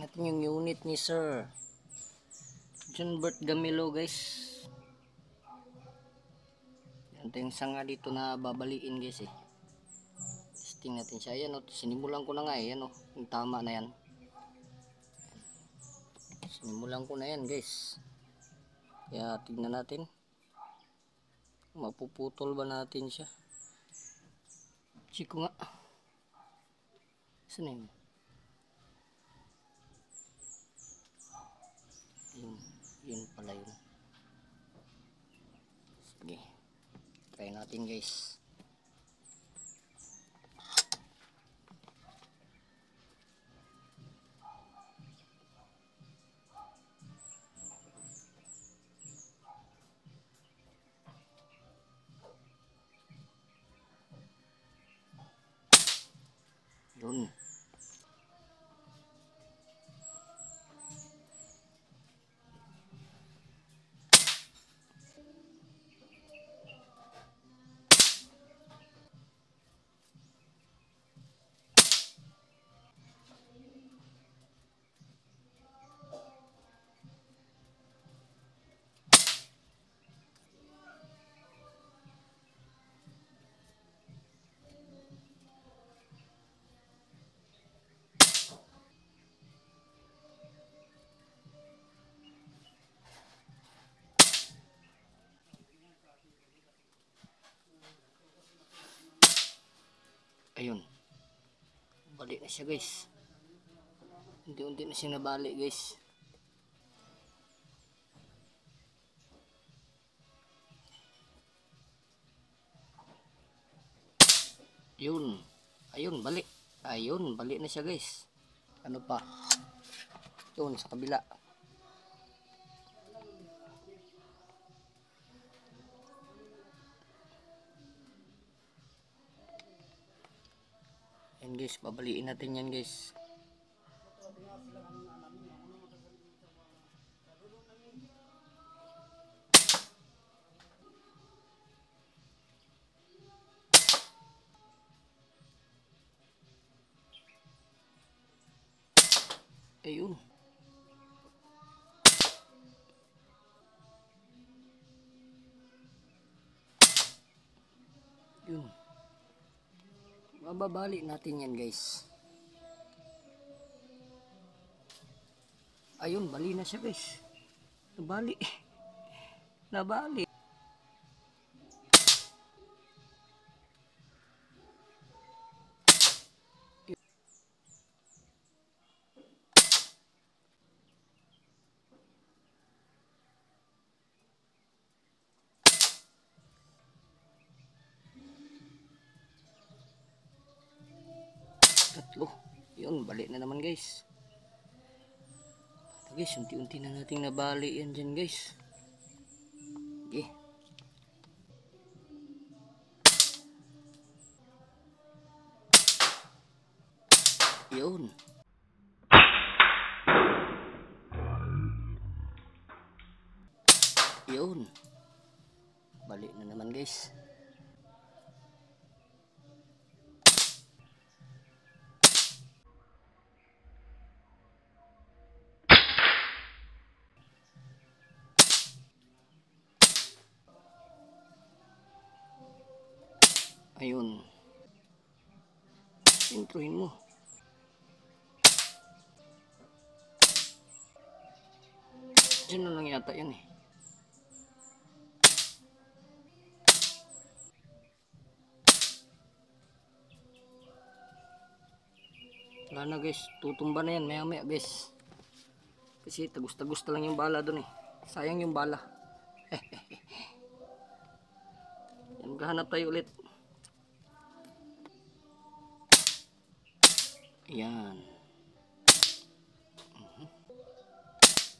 natin yung unit ni Sir John Bert Gamilo, guys. Yan yung sanga dito na babaliin, guys eh. Testing natin siya. Ayan o, sinimulan ko na nga eh. Ayan o, yung tama na yan. Sinimulan ko na yan, guys. Kaya tignan natin. Mapuputol ba natin siya? Check ko nga. Saan yun? Yun pala yun. Sige. Try natin, guys. Yun. Ayun. Balik na siya, guys. Unti-unti na siya nabalik, guys. Yun. Ayun, balik. Ayun, balik na siya, guys. Ano pa? Yun, sa kabila. Yan, guys, babaliin natin yan, guys. Ayun. Yun. Mababali natin yan, guys. Ayun, bali na siya, guys. Nabali. Nabali. Tatlo. Yun, balik na naman, guys. Guys, unti-unti na nating nabali yan dyan, guys. Okay. Yun. Yun. Balik na naman, guys. Ayun. Introhin mo. Diyan na lang yata yan eh. Wala na, guys. Tutumba na yan maya maya, guys. Kasi tagus-tagus na lang yung bala dun eh. Sayang yung bala. Yan, maghahanap tayo ulit. Yan.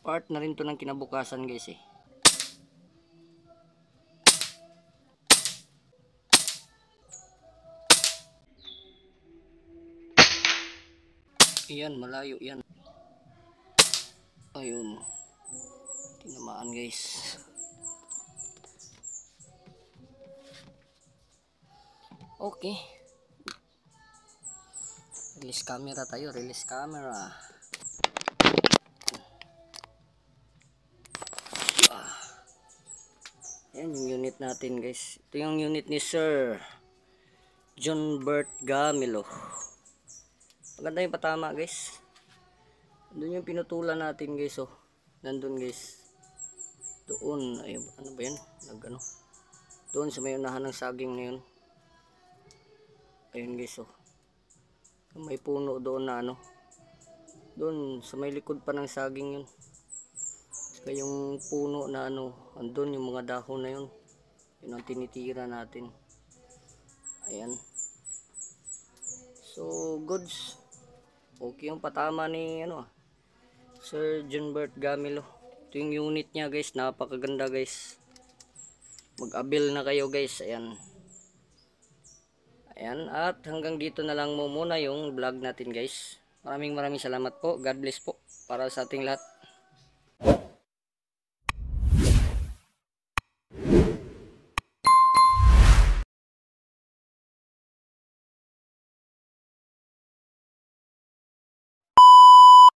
Part na rin to ng kinabukasan, guys eh. Yan, malayo yan. Ayun. Tinamaan, guys. Okay. Release camera tayo, release camera. Ayan yung unit natin guys. Ito yung unit ni Sir John Bert Gamilo. Maganda yung patama guys. Doon yung pinutulan natin guys oh. Nandun guys. Doon. Ay, ano ba yan? Nag-ano. Doon sa may unahan ng saging na yun. Ayun guys oh. May puno doon na ano. Doon sa may likod pa ng saging yun. Saka yung puno na ano. Andun yung mga dahon na yun. Yun ang tinitira natin. Ayan. So goods. Okay yung patama ni ano Sir John Bert Gamilo. Ito yung unit niya guys. Napakaganda guys. Mag-avail na kayo guys. Ayan. Ayan. At hanggang dito na lang muna yung vlog natin guys. Maraming salamat po. God bless po para sa ating lahat.